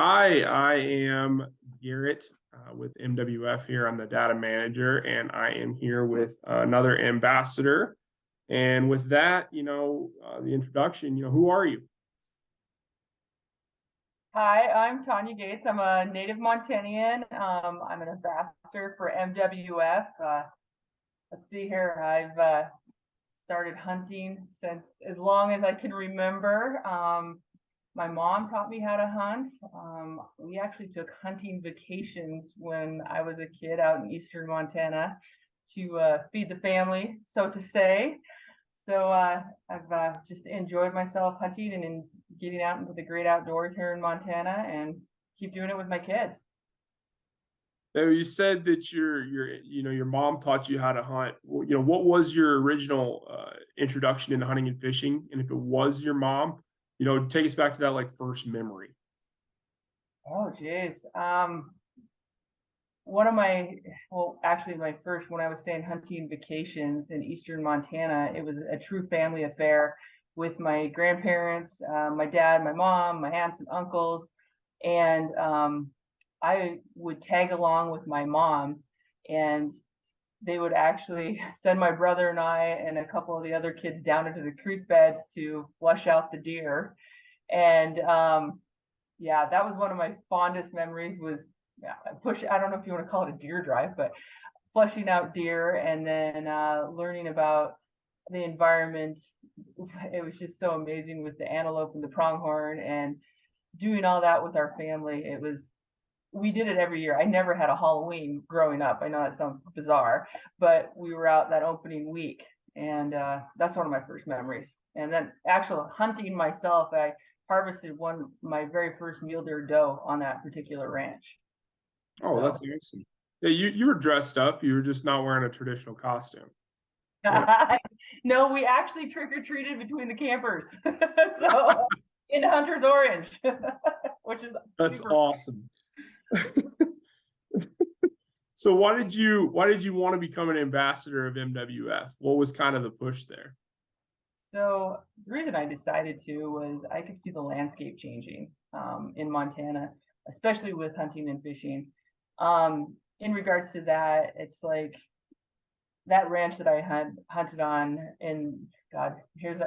Hi, I am Garrett with MWF here. I'm the data manager, and I am here with another ambassador. And with that, the introduction, who are you? Hi, I'm Tanya Gates. I'm a native Montanian. I'm an ambassador for MWF. Let's see here. I've started hunting since as long as I can remember. My mom taught me how to hunt. We actually took hunting vacations when I was a kid out in eastern Montana to feed the family, so to say. So I've just enjoyed myself hunting and in getting out into the great outdoors here in Montana and keep doing it with my kids. Now, you said that your mom taught you how to hunt. Well, what was your original introduction into hunting and fishing? And if it was your mom, take us back to that like first memory. Oh, geez. One of my, well, actually my first, when I was saying hunting vacations in eastern Montana, it was a true family affair with my grandparents, my dad, my mom, my aunts and uncles. And I would tag along with my mom, and they would actually send my brother and I and a couple of the other kids down into the creek beds to flush out the deer. And yeah, that was one of my fondest memories was I don't know if you want to call it a deer drive, but flushing out deer and then learning about the environment. It was just so amazing with the antelope and the pronghorn and doing all that with our family. We did it every year. I never had a Halloween growing up. I know that sounds bizarre, but we were out that opening week, and that's one of my first memories. And then actual hunting myself, I harvested my very first mule deer doe on that particular ranch. Oh, that's So awesome. Yeah, you were dressed up. You were just not wearing a traditional costume. Yeah, no, we actually trick or treated between the campers. So in Hunter's Orange, which is that's super. awesome. So why did you want to become an ambassador of MWF? What was kind of the push there? So the reason I decided to was I could see the landscape changing in Montana, especially with hunting and fishing. In regards to that, it's like that ranch that I had hunted on in God,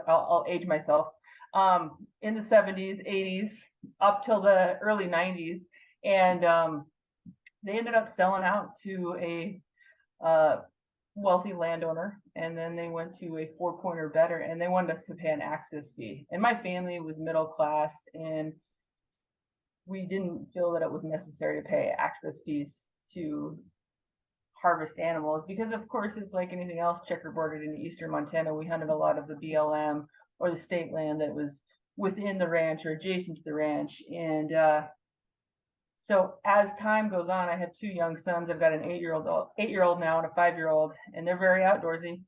I'll age myself. In the 70s, 80s, up till the early 90s, and they ended up selling out to a uh, wealthy landowner, and then they went to a four-pointer better, and they wanted us to pay an access fee. And my family was middle class, and we didn't feel that it was necessary to pay access fees to harvest animals because, of course, it's like anything else checkerboarded in eastern Montana. We hunted a lot of the BLM or the state land that was within the ranch or adjacent to the ranch, and so as time goes on, I have two young sons. I've got an 8-year-old now and a 5-year-old, and they're very outdoorsy.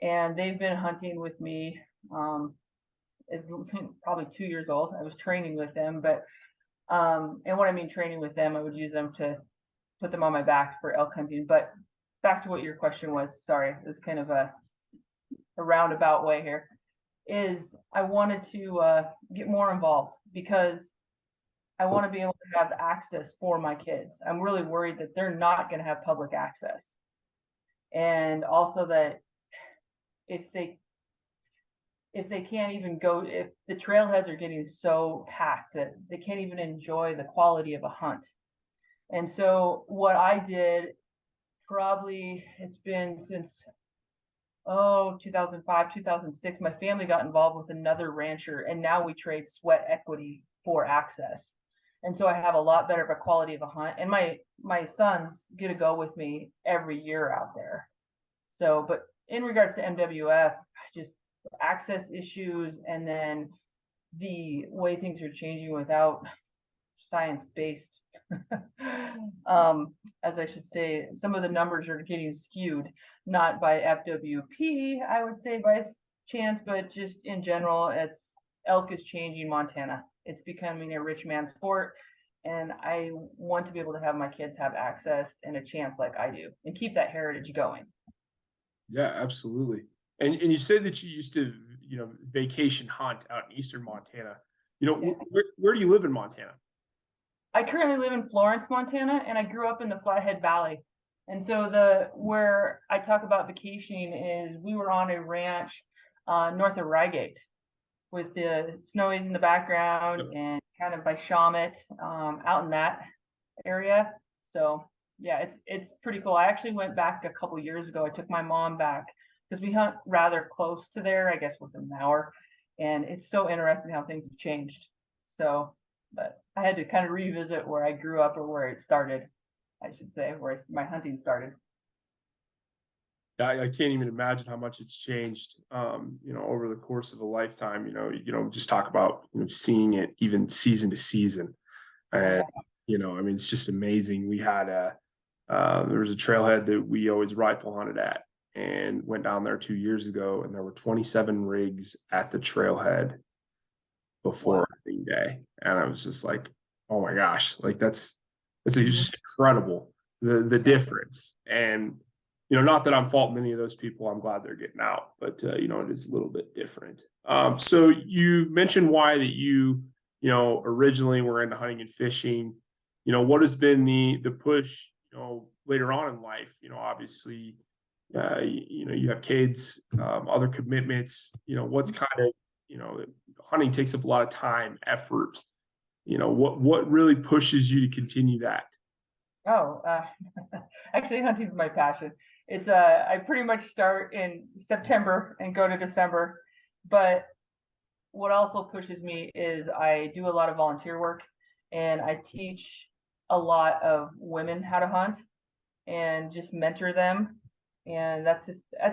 And they've been hunting with me as probably 2 years old. I was training with them, but and when I mean training with them, I would use them to put them on my back for elk hunting. But back to what your question was. Sorry, it was kind of a roundabout way here. Is I wanted to get more involved because I want to be able to have access for my kids. I'm really worried that they're not going to have public access. And also that if they can't even go, if the trailheads are getting so packed that they can't even enjoy the quality of a hunt. And so what I did, probably it's been since 2005, 2006, my family got involved with another rancher, and now we trade sweat equity for access. And so I have a lot better of a quality of a hunt, and my sons get to go with me every year out there. So, but in regards to MWF, just access issues, and then the way things are changing without science-based, as I should say, some of the numbers are getting skewed, not by FWP, I would say by chance, but just in general, elk is changing Montana. It's becoming a rich man's sport, and I want to be able to have my kids have access and a chance like I do, and keep that heritage going. Yeah, absolutely. And you said that you used to, vacation hunt out in eastern Montana. Yeah. Where do you live in Montana? I currently live in Florence, Montana, and I grew up in the Flathead Valley. And so the where I talk about vacationing is we were on a ranch north of Rygate with the snowies in the background Yep. and kind of by Shawmut, out in that area. So yeah, it's pretty cool. I actually went back a couple years ago. I took my mom back because we hunt rather close to there, I guess within an hour. And it's so interesting how things have changed. So, but I had to kind of revisit where I grew up or where it started, I should say, where my hunting started. I can't even imagine how much it's changed, over the course of a lifetime. Just talk about seeing it even season to season, Oh and yeah. I mean, it's just amazing. We had there was a trailhead that we always rifle hunted at, and went down there 2 years ago, and there were 27 rigs at the trailhead Wow. before hunting day, and I was just like, oh my gosh, like that's Hmm. just incredible, the Yeah. difference. And not that I'm faulting any of those people, I'm glad they're getting out, but it is a little bit different. So you mentioned why that originally were into hunting and fishing. What has been the push later on in life? Obviously, you have kids, other commitments. What's kind of hunting takes up a lot of time, effort. What really pushes you to continue that? Oh, actually, hunting is my passion. It's I pretty much start in September and go to December, but what also pushes me is I do a lot of volunteer work and I teach a lot of women how to hunt and just mentor them. And that's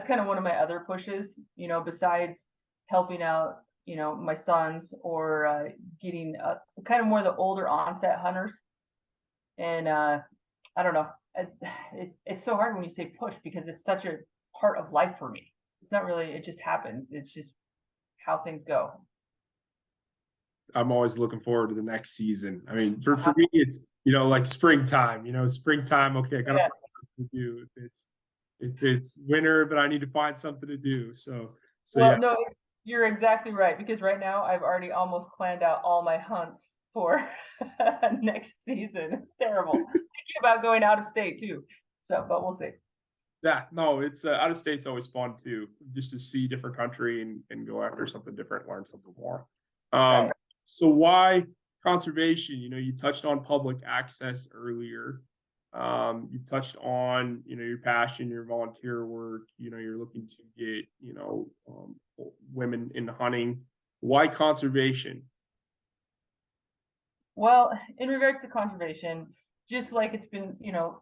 kind of one of my other pushes, besides helping out, my sons or getting kind of more the older onset hunters. And I don't know, it's so hard when you say push because it's such a part of life for me. It's not really, it just happens. It's just how things go. I'm always looking forward to the next season. I mean, for Uh-huh. me, it's like springtime. Springtime. Okay, I gotta Yeah. find something to do. If it's winter, but I need to find something to do. So yeah. Well, no, you're exactly right because right now I've already almost planned out all my hunts for next season. It's terrible. Thinking about going out of state too. So, but we'll see. Yeah, no, it's out of state's always fun too, just to see different country and go after something different, learn something more. Um, Right. so why conservation? You touched on public access earlier. You touched on your passion, your volunteer work. You're looking to get women into hunting. Why conservation? Well, in regards to conservation, just like it's been,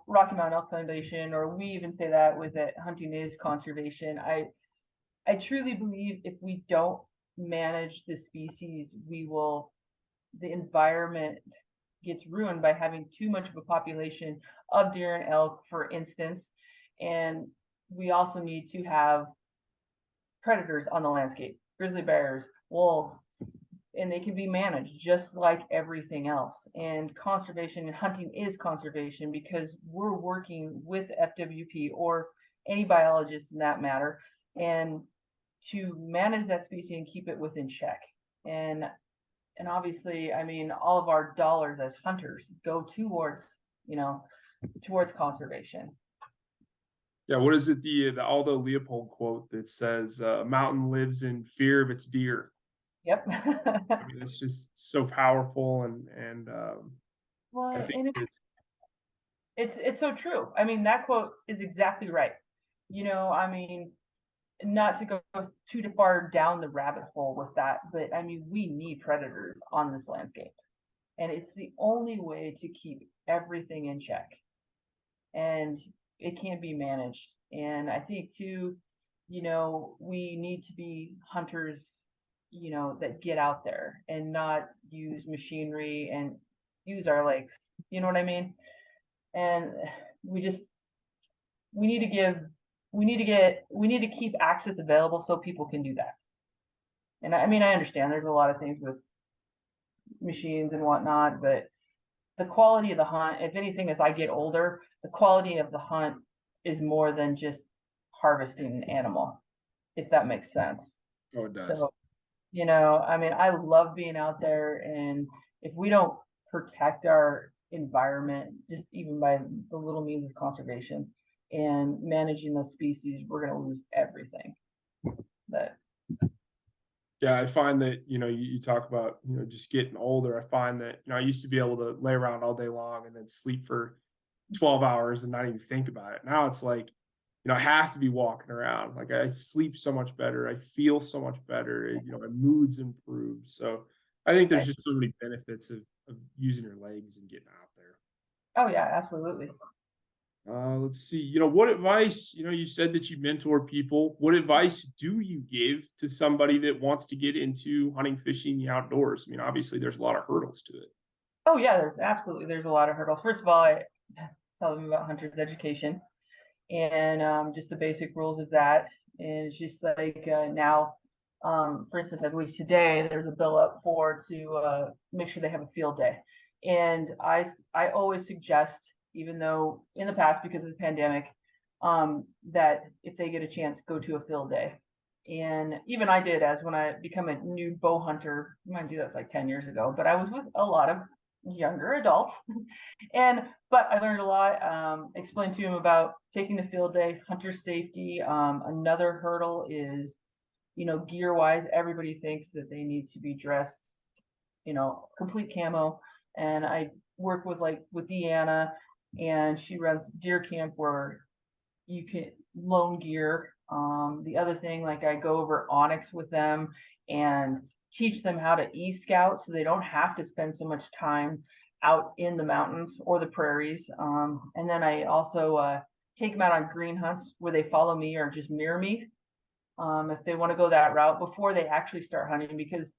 Rocky Mountain Elk Foundation, or we even say that with it, hunting is conservation. I truly believe if we don't manage the species, the environment gets ruined by having too much of a population of deer and elk, for instance. And we also need to have predators on the landscape, grizzly bears, wolves, and they can be managed just like everything else. And conservation and hunting is conservation because we're working with FWP or any biologist in that matter, and to manage that species and keep it within check. And and obviously, I mean, all of our dollars as hunters go towards, you know, towards conservation. Yeah, what is it? The Aldo Leopold quote that says, "A mountain lives in fear of its deer." Yep. I mean, it's just so powerful, and I Well, think and it's so true. I mean, that quote is exactly right. I mean, not to go too far down the rabbit hole with that, but I mean, we need predators on this landscape, and it's the only way to keep everything in check, and it can be managed. And I think too, we need to be hunters, that get out there and not use machinery and use our legs. You know what I mean? And we just we need to give we need to keep access available so people can do that. And I mean, I understand there's a lot of things with machines and whatnot, but the quality of the hunt, if anything, as I get older, the quality of the hunt is more than just harvesting an animal, if that makes sense. oh, it does. So, I mean, I love being out there, and if we don't protect our environment, just even by the little means of conservation and managing those species, we're going to lose everything. But Yeah, I find that, you talk about, just getting older. I find that, I used to be able to lay around all day long and then sleep for 12 hours and not even think about it. Now it's like, I have to be walking around. Like I sleep so much better. I feel so much better. My mood's improved. So I think there's just so many benefits of using your legs and getting out there. oh yeah, absolutely. Let's see. What advice, you said that you mentor people. What advice do you give to somebody that wants to get into hunting, fishing, the outdoors? I mean, obviously there's a lot of hurdles to it. Oh yeah, there's a lot of hurdles. First of all, I tell them about hunter's education and just the basic rules of that. And it's just like now, for instance, I believe today there's a bill up to make sure they have a field day. And I always suggest, even though in the past, because of the pandemic, that if they get a chance, go to a field day. And even I did, as when I become a new bow hunter, I do that's like 10 years ago, but I was with a lot of younger adults. But I learned a lot, explained to him about taking the field day, hunter safety. Another hurdle is, gear wise, everybody thinks that they need to be dressed, complete camo. And I work with Deanna, and she runs deer camp where you can loan gear. The other thing, like I go over Onyx with them and teach them how to e-scout so they don't have to spend so much time out in the mountains or the prairies. And then I also take them out on green hunts where they follow me or just mirror me, if they want to go that route before they actually start hunting, because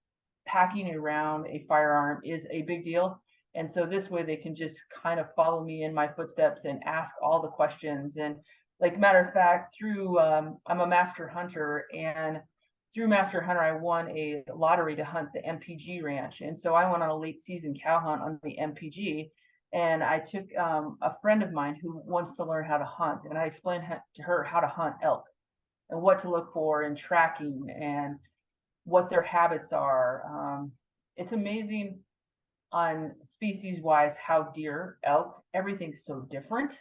packing around a firearm is a big deal. And so this way they can just kind of follow me in my footsteps and ask all the questions. And like matter of fact, through I'm a master hunter, and through Master Hunter, I won a lottery to hunt the MPG ranch. And so I went on a late season cow hunt on the MPG. And I took a friend of mine who wants to learn how to hunt. And I explained to her how to hunt elk and what to look for in tracking and what their habits are. It's amazing on species wise how deer, elk, everything's so different.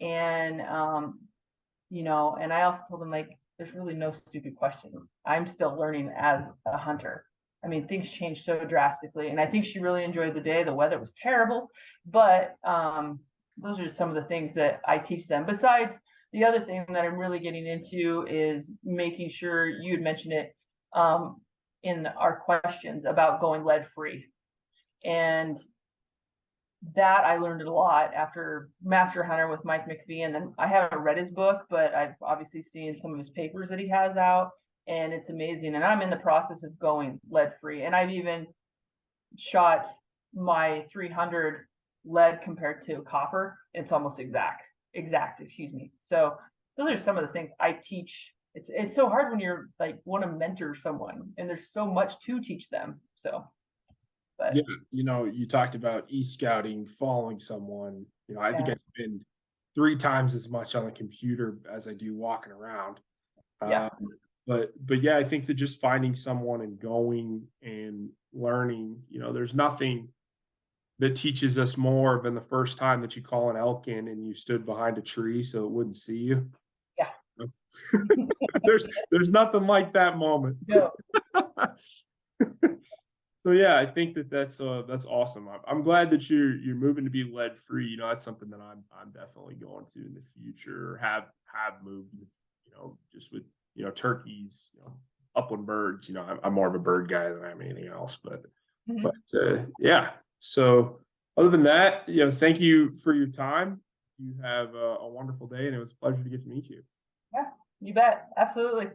And, and I also told them, like, there's really no stupid question. I'm still learning as a hunter. I mean, things change so drastically. And I think she really enjoyed the day. The weather was terrible, but those are some of the things that I teach them. Besides, the other thing that I'm really getting into is making sure, you had mentioned it in our questions about going lead free. And that I learned a lot after Master Hunter with Mike McPhee. And then I haven't read his book, but I've obviously seen some of his papers that he has out, and it's amazing. And I'm in the process of going lead free. And I've even shot my 300 lead compared to copper. It's almost exact, excuse me. So those are some of the things I teach. It's so hard when you're like want to mentor someone and there's so much to teach them. So but Yeah, you talked about e-scouting, following someone. I think yeah, I spend 3 times as much on the computer as I do walking around. yeah. But yeah, I think that just finding someone and going and learning, there's nothing that teaches us more than the first time that you call an elk in and you stood behind a tree so it wouldn't see you. Yeah. There's nothing like that moment. No. So yeah, I think that's awesome. I'm glad that you're moving to be lead free. That's something that I'm definitely going to in the future. Have moved with, just with turkeys, upland birds. I'm more of a bird guy than I'm anything else. But yeah. So other than that, thank you for your time. You have a wonderful day, and it was a pleasure to get to meet you. Yeah, you bet. Absolutely.